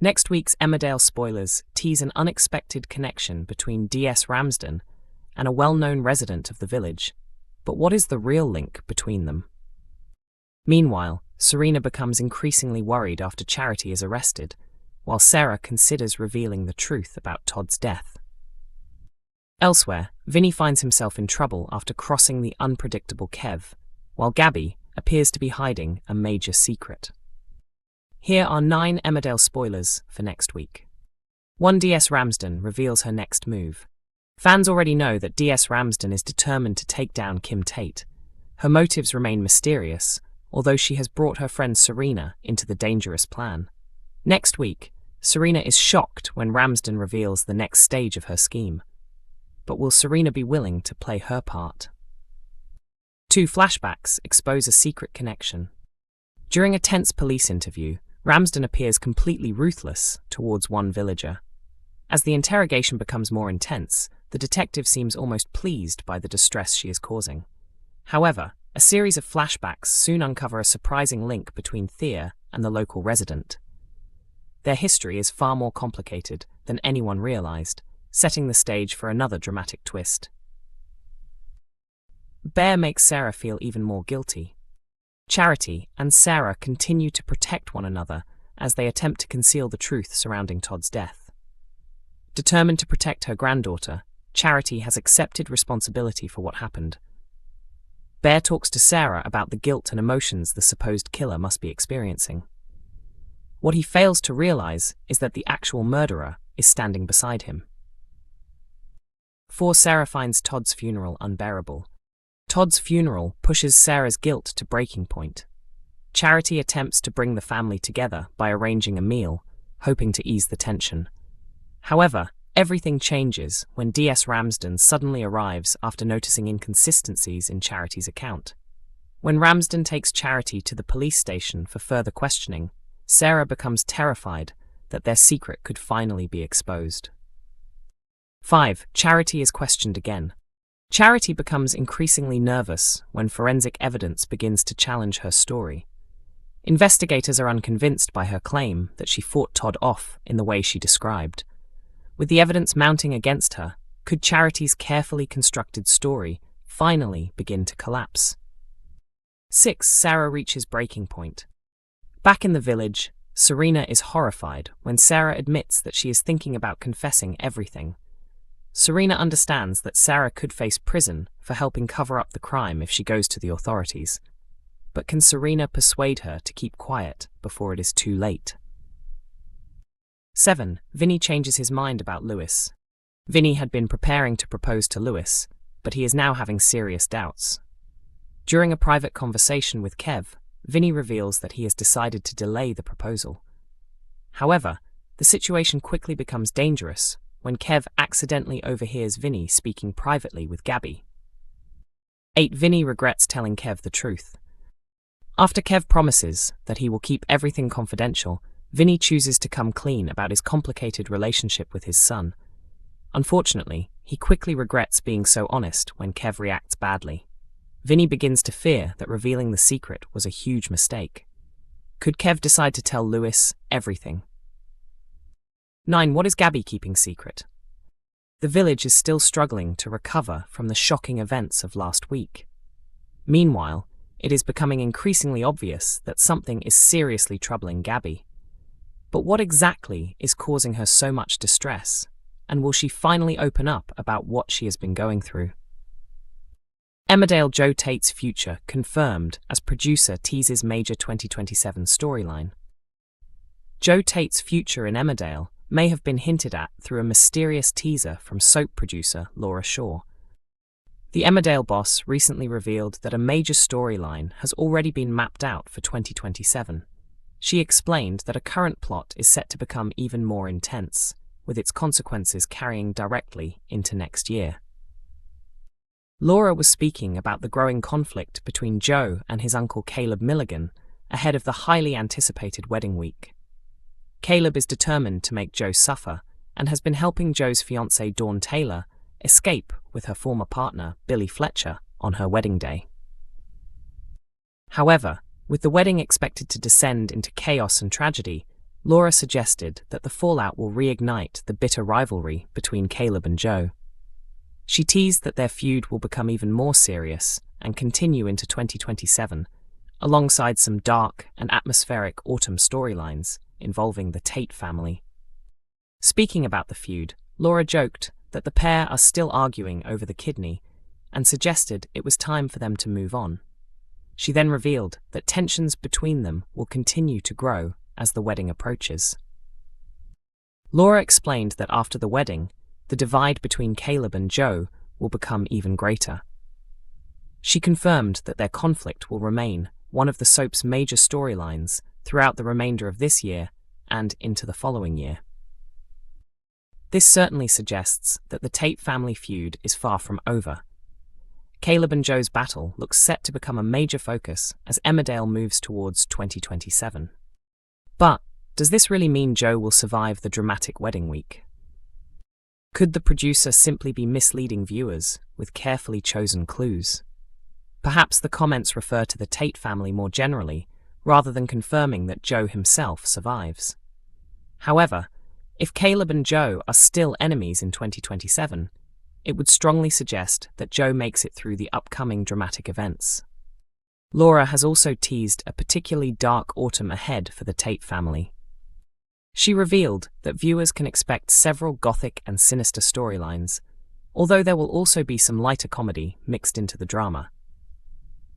Next week's Emmerdale spoilers tease an unexpected connection between DS Ramsden and a well-known resident of the village. But what is the real link between them? Meanwhile, Serena becomes increasingly worried after Charity is arrested, while Sarah considers revealing the truth about Todd's death. Elsewhere, Vinny finds himself in trouble after crossing the unpredictable Kev, while Gabby appears to be hiding a major secret. Here are 9 Emmerdale spoilers for next week. 1. DS Ramsden reveals her next move. Fans already know that DS Ramsden is determined to take down Kim Tate. Her motives remain mysterious, although she has brought her friend Serena into the dangerous plan. Next week, Serena is shocked when Ramsden reveals the next stage of her scheme. But will Serena be willing to play her part? 2. Flashbacks expose a secret connection. During a tense police interview, Ramsden appears completely ruthless towards one villager. As the interrogation becomes more intense, the detective seems almost pleased by the distress she is causing. However, a series of flashbacks soon uncover a surprising link between Thea and the local resident. Their history is far more complicated than anyone realized, setting the stage for another dramatic twist. Bear makes Sarah feel even more guilty. Charity and Sarah continue to protect one another as they attempt to conceal the truth surrounding Todd's death. Determined to protect her granddaughter, Charity has accepted responsibility for what happened. Bear talks to Sarah about the guilt and emotions the supposed killer must be experiencing. What he fails to realize is that the actual murderer is standing beside him. 4. Sarah finds Todd's funeral unbearable. Todd's funeral pushes Sarah's guilt to breaking point. Charity attempts to bring the family together by arranging a meal, hoping to ease the tension. However, everything changes when DS Ramsden suddenly arrives after noticing inconsistencies in Charity's account. When Ramsden takes Charity to the police station for further questioning, Sarah becomes terrified that their secret could finally be exposed. 5. Charity is questioned again. Charity becomes increasingly nervous when forensic evidence begins to challenge her story. Investigators are unconvinced by her claim that she fought Todd off in the way she described. With the evidence mounting against her, could Charity's carefully constructed story finally begin to collapse? 6. Sarah reaches breaking point. Back in the village, Serena is horrified when Sarah admits that she is thinking about confessing everything. Serena understands that Sarah could face prison for helping cover up the crime if she goes to the authorities. But can Serena persuade her to keep quiet before it is too late? 7. Vinny changes his mind about Lewis. Vinny had been preparing to propose to Lewis, but he is now having serious doubts. During a private conversation with Kev, Vinny reveals that he has decided to delay the proposal. However, the situation quickly becomes dangerous when Kev accidentally overhears Vinny speaking privately with Gabby. 8. Vinny regrets telling Kev the truth. After Kev promises that he will keep everything confidential, Vinny chooses to come clean about his complicated relationship with his son. Unfortunately, he quickly regrets being so honest when Kev reacts badly. Vinny begins to fear that revealing the secret was a huge mistake. Could Kev decide to tell Lewis everything? 9. What is Gabby keeping secret? The village is still struggling to recover from the shocking events of last week. Meanwhile, it is becoming increasingly obvious that something is seriously troubling Gabby. But what exactly is causing her so much distress? And will she finally open up about what she has been going through? Emmerdale Joe Tate's future confirmed as producer teases major 2027 storyline. Joe Tate's future in Emmerdale may have been hinted at through a mysterious teaser from soap producer Laura Shaw. The Emmerdale boss recently revealed that a major storyline has already been mapped out for 2027. She explained that a current plot is set to become even more intense, with its consequences carrying directly into next year. Laura was speaking about the growing conflict between Joe and his uncle Caleb Milligan ahead of the highly anticipated wedding week. Caleb is determined to make Joe suffer and has been helping Joe's fiancée Dawn Taylor escape with her former partner Billy Fletcher on her wedding day. However, with the wedding expected to descend into chaos and tragedy, Laura suggested that the fallout will reignite the bitter rivalry between Caleb and Joe. She teased that their feud will become even more serious and continue into 2027, alongside some dark and atmospheric autumn storylines involving the Tate family. Speaking about the feud, Laura joked that the pair are still arguing over the kidney and suggested it was time for them to move on. She then revealed that tensions between them will continue to grow as the wedding approaches. Laura explained that after the wedding, the divide between Caleb and Joe will become even greater. She confirmed that their conflict will remain one of the soap's major storylines throughout the remainder of this year and into the following year. This certainly suggests that the Tate family feud is far from over. Caleb and Joe's battle looks set to become a major focus as Emmerdale moves towards 2027. But does this really mean Joe will survive the dramatic wedding week? Could the producer simply be misleading viewers with carefully chosen clues? Perhaps the comments refer to the Tate family more generally, rather than confirming that Joe himself survives. However, if Caleb and Joe are still enemies in 2027, it would strongly suggest that Joe makes it through the upcoming dramatic events. Laura has also teased a particularly dark autumn ahead for the Tate family. She revealed that viewers can expect several gothic and sinister storylines, although there will also be some lighter comedy mixed into the drama.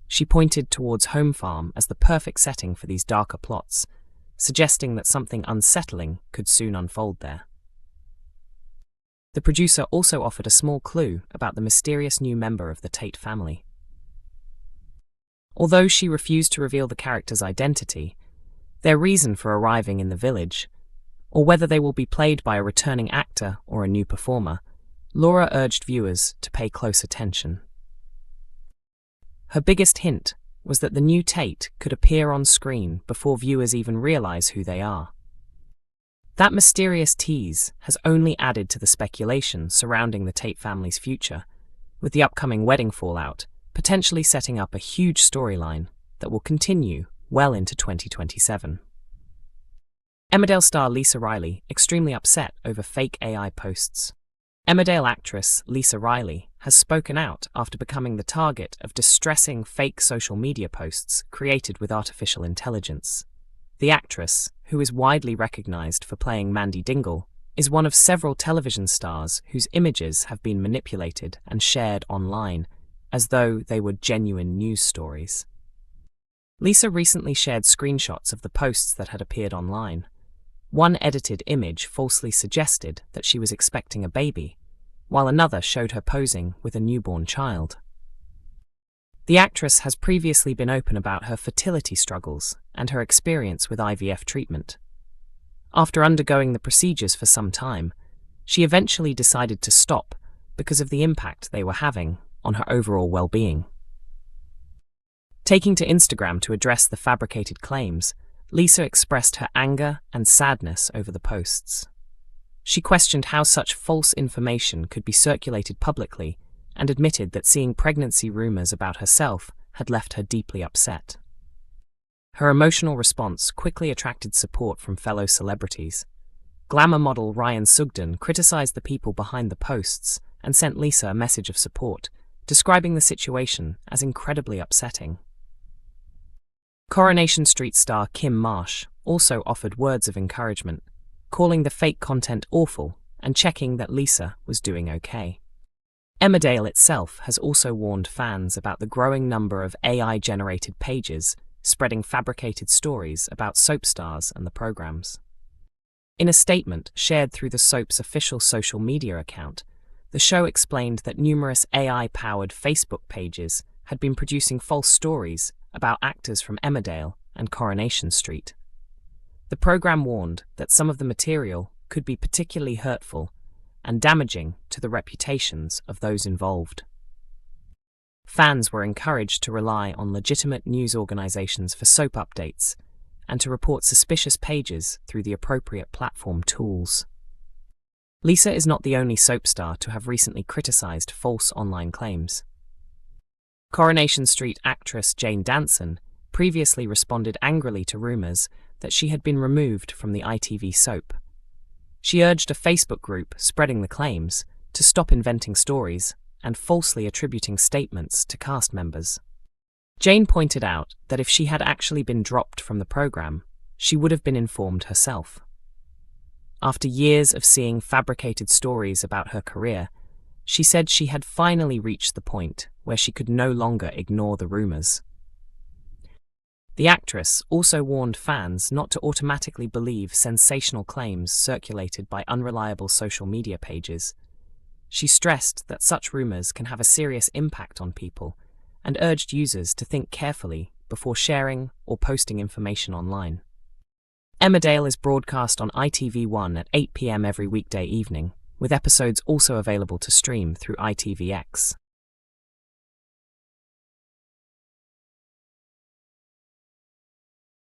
She pointed towards Home Farm as the perfect setting for these darker plots, suggesting that something unsettling could soon unfold there. The producer also offered a small clue about the mysterious new member of the Tate family. Although she refused to reveal the character's identity, their reason for arriving in the village, or whether they will be played by a returning actor or a new performer, Laura urged viewers to pay close attention. Her biggest hint was that the new Tate could appear on screen before viewers even realize who they are. That mysterious tease has only added to the speculation surrounding the Tate family's future, with the upcoming wedding fallout potentially setting up a huge storyline that will continue well into 2027. Emmerdale star Lisa Riley extremely upset over fake AI posts. Emmerdale actress Lisa Riley has spoken out after becoming the target of distressing fake social media posts created with artificial intelligence. The actress, who is widely recognized for playing Mandy Dingle, is one of several television stars whose images have been manipulated and shared online as though they were genuine news stories. Lisa recently shared screenshots of the posts that had appeared online. One edited image falsely suggested that she was expecting a baby, while another showed her posing with a newborn child. The actress has previously been open about her fertility struggles and her experience with IVF treatment. After undergoing the procedures for some time, she eventually decided to stop because of the impact they were having on her overall well-being. Taking to Instagram to address the fabricated claims, Lisa expressed her anger and sadness over the posts. She questioned how such false information could be circulated publicly and admitted that seeing pregnancy rumors about herself had left her deeply upset. Her emotional response quickly attracted support from fellow celebrities. Glamour model Ryan Sugden criticized the people behind the posts and sent Lisa a message of support, describing the situation as incredibly upsetting. Coronation Street star Kim Marsh also offered words of encouragement, calling the fake content awful and checking that Lisa was doing okay. Emmerdale itself has also warned fans about the growing number of AI-generated pages spreading fabricated stories about soap stars and the programs. In a statement shared through the soap's official social media account, the show explained that numerous AI-powered Facebook pages had been producing false stories about actors from Emmerdale and Coronation Street. The program warned that some of the material could be particularly hurtful and damaging to the reputations of those involved. Fans were encouraged to rely on legitimate news organizations for soap updates and to report suspicious pages through the appropriate platform tools. Lisa is not the only soap star to have recently criticized false online claims. Coronation Street actress Jane Danson previously responded angrily to rumors that she had been removed from the ITV soap. She urged a Facebook group spreading the claims to stop inventing stories and falsely attributing statements to cast members. Jane pointed out that if she had actually been dropped from the program, she would have been informed herself. After years of seeing fabricated stories about her career, she said she had finally reached the point where she could no longer ignore the rumors. The actress also warned fans not to automatically believe sensational claims circulated by unreliable social media pages. She stressed that such rumors can have a serious impact on people and urged users to think carefully before sharing or posting information online. Emmerdale is broadcast on ITV1 at 8 p.m. every weekday evening, with episodes also available to stream through ITVX.